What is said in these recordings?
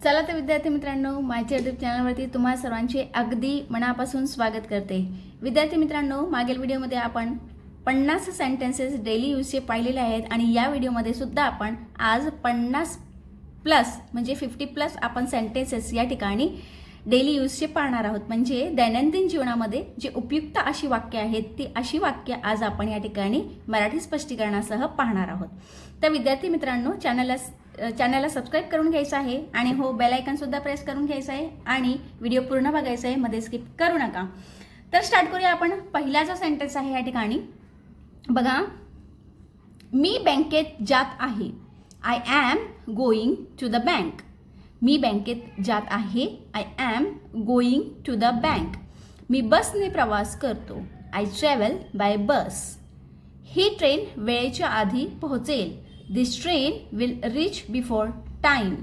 चला तर विद्यार्थी मित्रांनो, माझ्या यूट्यूब चॅनलवरती तुम्हा सर्वांचे अगदी मनापासून स्वागत करते. विद्यार्थी मित्रांनो, मागील व्हिडिओमध्ये आपण 50 सेंटेन्सेस डेली यूजचे पाहिलेले आहेत आणि या व्हिडिओमध्ये सुद्धा आपण आज 50 प्लस म्हणजे 50 प्लस आपण सेंटेन्सेस या ठिकाणी डेली यूजचे पाहणार आहोत. म्हणजे दैनंदिन जीवनामध्ये जे उपयुक्त अशी वाक्य आहेत ती अशी वाक्य आज आपण या ठिकाणी मराठी स्पष्टीकरणासह पाहणार आहोत. तर विद्यार्थी मित्रांनो, चॅनलला सबस्क्राईब करून घ्यायचं आहे आणि हो बेल आयकॉन सुद्धा प्रेस करून घ्यायचं आहे आणि व्हिडिओ पूर्ण बघायचा आहे, मध्ये स्किप करू नका. तर स्टार्ट करूया. आपण पहिला जो सेंटेन्स आहे या ठिकाणी बघा, मी बँकेत जात आहे. I am going to the bank. मी बँकेत जात आहे. I am going to the bank. मी बसने प्रवास करतो. I travel by bus. ही ट्रेन वेळेच्या आधी पोहोचेल. This train will reach before time.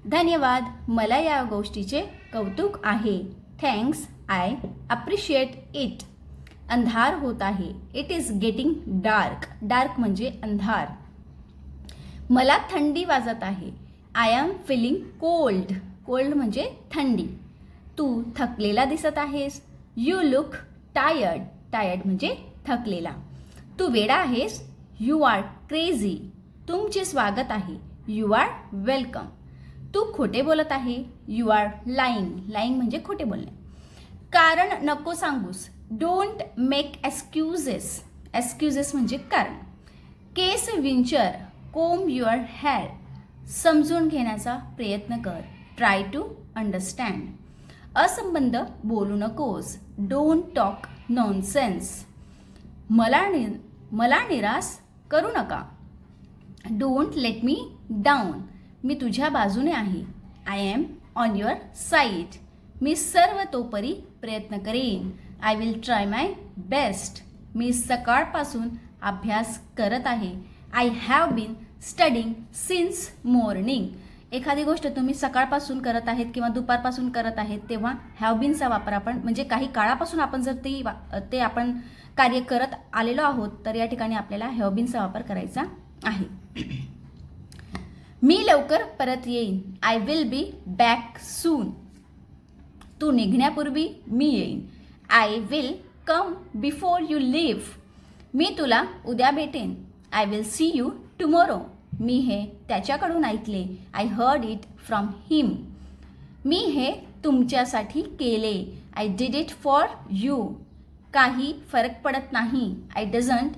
धन्यवाद, मला या गोष्टीचे कौतुक आहे. Thanks, I appreciate it. अंधार होत आहे. It is getting dark. Dark म्हणजे अंधार. मला थंडी वाजत आहे. I am feeling cold. Cold म्हणजे थंडी. तू थकलेला दिसत आहेस. You look tired. टायर्ड म्हणजे थकलेला. तू वेडा आहेस. You are crazy. तुमचे स्वागत आहे. You R welcome. तू खोटे बोलत आहे. You R lying. लाईंग म्हणजे खोटे बोलणे. कारण नको सांगूस. Don't make excuses. एक्सक्यूजेस म्हणजे कारण. केस विंचर. Comb your hair. समजून घेण्याचा प्रयत्न कर. Try to understand. असंबंध बोलू नकोस. Don't talk nonsense. मला निराश करू नका. Don't let me down. मी तुझ्या बाजूने आहे. I am on your side. मी सर्व तोपरी प्रयत्न करेन. I will try my best. मी सकाळपासून अभ्यास करत आहे. I have been studying since morning. एखादी गोष्ट तुम्ही सकाळपासून करत आहेत किंवा दुपारपासून करत आहेत तेव्हा हॅव बीनचा वापर आपण म्हणजे काही काळापासून आपण जर ते आपण कार्य करत आलेलो आहोत तर या ठिकाणी आपल्याला हॅव बीनचा वापर करायचा आहे. मी लवकर परत येईन. I will be back soon. तू निघण्यापूर्वी मी येईन. I will come before you leave. मी तुला उद्या भेटेन. I will see you tomorrow. मी हे त्याच्याकडून ऐकले. I heard it from him. मी हे तुमच्यासाठी केले. I did it for you. काही फरक पडत नाही. I doesn't.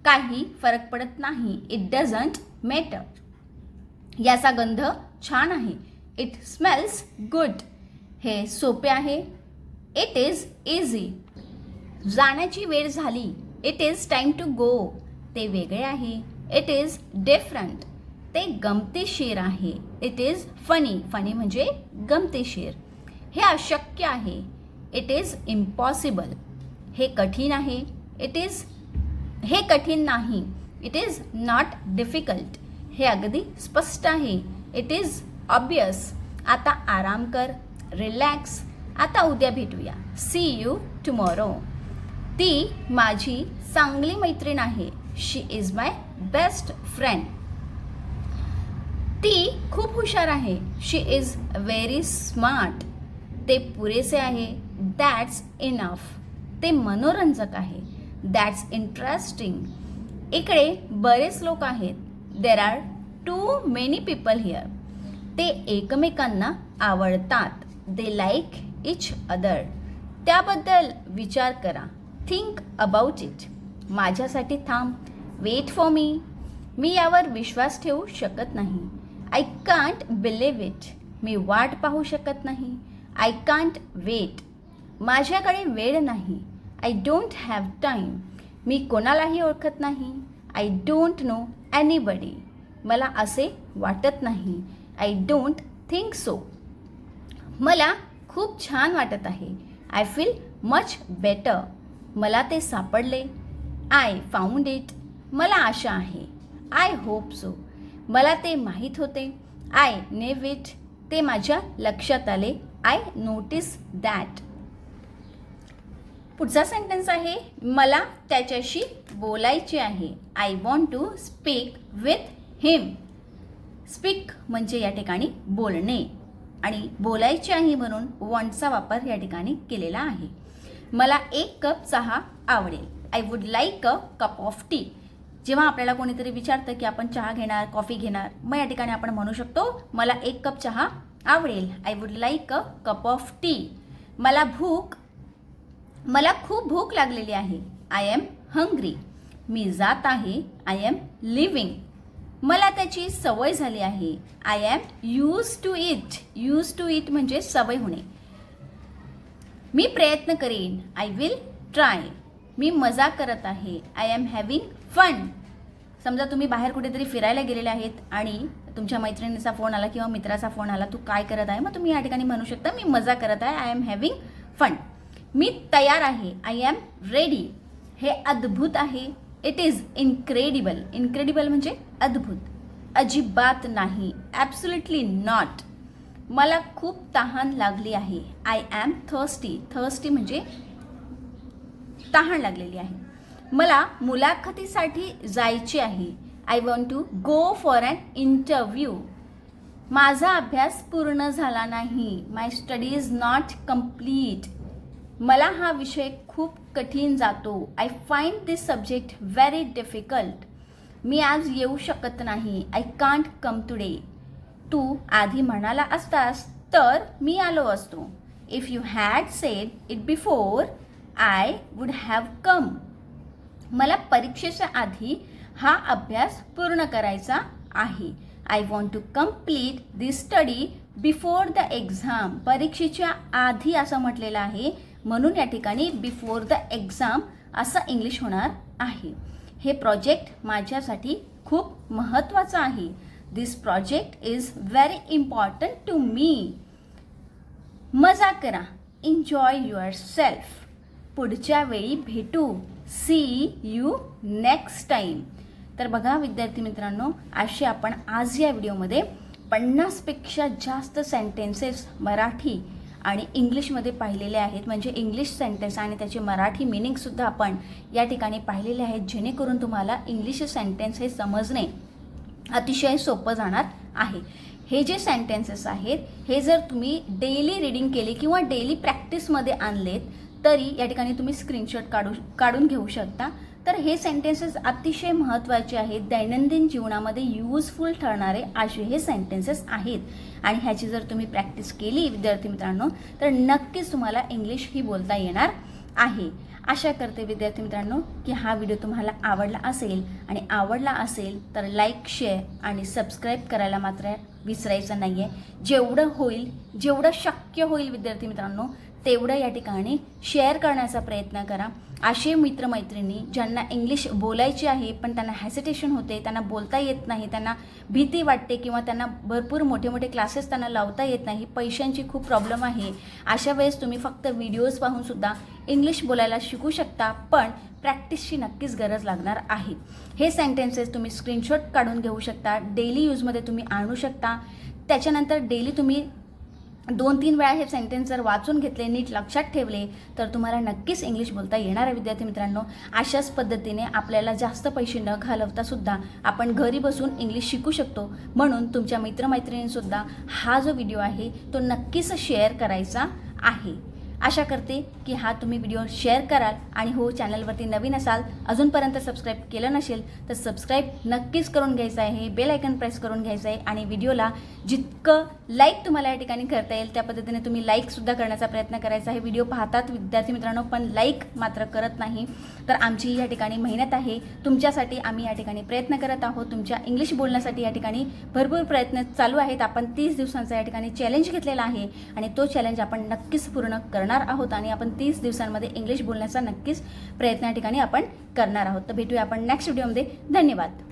काही फरक पडत नाही. It doesn't matter. याचा गंध छान आहे. It smells good. हे सोपे आहे. It is easy. जाण्याची वेळ झाली. It is time to go. ते वेगळे आहे. It is different. ते गमतीशीर आहे. It is funny. फनी म्हणजे गमतीशीर. हे अशक्य आहे. It is impossible. हे कठीण आहे. हे कठीण नाही. It is not difficult. हे अगदी स्पष्ट आहे. It is obvious. आता आराम कर. रिलॅक्स. आता उद्या भेटूया. See you tomorrow. ती माझी चांगली मैत्रीण आहे. She is my best friend. ती खूप हुशार आहे. She is very smart. ते पुरेसे आहे. That's enough. ते मनोरंजक आहे. That's interesting. इकडे बरेच लोक आहेत. There are too many people here. ते एकमेकांना आवडतात. दे लाईक इच अदर. त्याबद्दल विचार करा. Think about it. माझ्यासाठी थांब. Weight for me. मी यावर विश्वास ठेवू शकत नाही. I can't believe it. मी वाट पाहू शकत नाही. I can't wait. माझ्याकडे वेळ नाही. I don't have time. मी कोणालाही ओळखत नाही. I don't know anybody. मला असे वाटत नाही. I don't think so. मला खूप छान वाटत आहे. I feel much better. मला ते सापडले. I found it. मला आशा आहे. I hope so. मला ते माहीत होते. I knew it. ते माझ्या लक्षात आले. I notice that. पुढचा सेंटेन्स आहे, मला त्याच्याशी बोलायचे आहे. I want to speak with him. Speak म्हणजे या ठिकाणी बोलणे आणि बोलायचे आहे म्हणून वॉन्टचा वापर या ठिकाणी केलेला आहे. मला 1 कप चहा आवडेल. I would like a cup of T. जेव्हा आपल्याला कोणीतरी विचारतं की आपण चहा घेणार, कॉफी घेणार, मग या ठिकाणी आपण म्हणू शकतो मला 1 कप चहा आवडेल. I would like a cup of T. मला खूप भूक लागलेली आहे. I am hungry. मी जात आहे. I am leaving. मला त्याची सवय झाली आहे. I am use to it. Use to it म्हणजे सवय होणे. मी प्रयत्न करेन. I will try. मी मजा करत आहे. I am having fun. समजा तुम्ही बाहेर कुठेतरी फिरायला गेलेले आहेत आणि तुमच्या मैत्रिणीचा फोन आला किंवा मित्राचा फोन आला, तू काय करत आहे, मग तुम्ही या ठिकाणी म्हणू शकता मी मजा करत आहे. I am having fun. मी तयार आहे. I am ready. हे अद्भुत आहे. It is incredible. इनक्रेडिबल म्हणजे अद्भुत. अजिबात नाही. Absolutely not. मला खूप तहान लागली आहे. I am thirsty. थर्स्टी म्हणजे तहान लागलेली आहे. मला मुलाखतीसाठी जायचे आहे. I want to go for an interview. माझा अभ्यास पूर्ण झाला नाही. My study is not complete. मला हा विषय खूप कठीण जातो. I find this subject very difficult. मी आज येऊ शकत नाही. I can't come today. तू आधी म्हणाला असतास तर मी आलो असतो. If you had said it before I would have come. मला परीक्षेच्या आधी हा अभ्यास पूर्ण करायचा आहे. I want to complete this study before the exam. परीक्षेच्या आधी असं म्हटलेलं आहे म्हणून या ठिकाणी बिफोर द एक्झाम असं इंग्लिश होणार आहे. हे प्रोजेक्ट माझ्यासाठी खूप महत्त्वाचं आहे. This project is very important to me. मजा करा. Enjoy yourself. पुढच्या वेळी भेटू. See you next time. तर बघा विद्यार्थी मित्रांनो, असे आपण आज या व्हिडिओमध्ये 50पेक्षा जास्त सेंटेन्सेस मराठी आणि इंग्लिशमध्ये पाहिलेले आहेत. म्हणजे इंग्लिश सेंटेन्स आणि त्याचे मराठी मिनिंगसुद्धा आपण या ठिकाणी पाहिलेले आहेत, जेणेकरून तुम्हाला इंग्लिश सेंटेन्स हे समजणे अतिशय सोपं जाणार आहे. हे जे सेंटेन्सेस आहेत हे जर तुम्ही डेली रीडिंग केले किंवा डेली प्रॅक्टिसमध्ये आणलेत तरी या ठिकाणी तुम्ही स्क्रीनशॉट काढून घेऊ शकता. तर हे सेंटेन्सेस अतिशय महत्त्वाचे आहेत. दैनंदिन जीवनामध्ये यूजफुल ठरणारे असे हे सेंटेन्सेस आहेत आणि ह्याची जर तुम्ही प्रॅक्टिस केली विद्यार्थी मित्रांनो तर नक्कीच तुम्हाला इंग्लिश ही बोलता येणार आहे. आशा करते विद्यार्थी मित्रांनो की हा व्हिडिओ तुम्हाला आवडला असेल आणि आवडला असेल तर लाईक, शेअर आणि सबस्क्राईब करायला मात्र विसरायचं नाही आहे. जेवढं होईल, जेवढं शक्य होईल विद्यार्थी मित्रांनो तेवढं या ठिकाणी शेअर करण्याचा प्रयत्न करा. असे मित्रमैत्रिणी ज्यांना इंग्लिश बोलायची आहे पण त्यांना हॅसिटेशन होते, त्यांना बोलता येत नाही, त्यांना भीती वाटते किंवा त्यांना भरपूर मोठे मोठे क्लासेस त्यांना लावता येत नाही, पैशांची खूप प्रॉब्लेम आहे, अशा वेळेस तुम्ही फक्त व्हिडिओज पाहूनसुद्धा इंग्लिश बोलायला शिकू शकता. पण प्रॅक्टिसची नक्कीच गरज लागणार आहे. हे सेंटेन्सेस तुम्ही स्क्रीनशॉट काढून घेऊ शकता. डेली यूजमध्ये तुम्ही आणू शकता. त्याच्यानंतर डेली तुम्ही 2-3 वेळा हे सेंटेन्स जर वाचून घेतले, नीट लक्षात ठेवले तर तुम्हाला नक्कीच इंग्लिश बोलता येणार आहे विद्यार्थी मित्रांनो. अशाच पद्धतीने आपल्याला जास्त पैसे न घालवता सुद्धा आपण घरी बसून इंग्लिश शिकू शकतो. म्हणून तुमच्या मित्रमैत्रिणींसुद्धा हा जो व्हिडिओ आहे तो नक्कीच शेअर करायचा आहे. आशा करते की हा तुम्ही व्हिडिओ शेअर कराल आणि हो, चॅनलवरती नवीन असाल, अजूनपर्यंत सबस्क्राईब केलं नसेल तर सबस्क्राईब नक्कीच करून घ्यायचं आहे. बेल आयकन प्रेस करून घ्यायचं आहे आणि व्हिडिओला जितकं लाईक तुम्हाला या ठिकाणी करता येईल त्या पद्धतीने तुम्ही लाईकसुद्धा करण्याचा प्रयत्न करायचा आहे. व्हिडिओ पाहतात विद्यार्थी मित्रांनो पण लाईक मात्र करत नाही. तर आमची या ठिकाणी मेहनत आहे. तुमच्यासाठी आम्ही या ठिकाणी प्रयत्न करत आहोत. तुमच्या इंग्लिश बोलण्यासाठी या ठिकाणी भरपूर प्रयत्न चालू आहेत. आपण 30 दिवसांचा या ठिकाणी चॅलेंज घेतलेला आहे आणि तो चॅलेंज आपण नक्कीच पूर्ण करणार आहोत आणि आपण 30 दिवसांमध्ये इंग्लिश बोलण्याचा नक्कीच प्रयत्न या ठिकाणी आपण करणार आहोत. तर भेटूया आपण नेक्स्ट व्हिडिओमध्ये. धन्यवाद.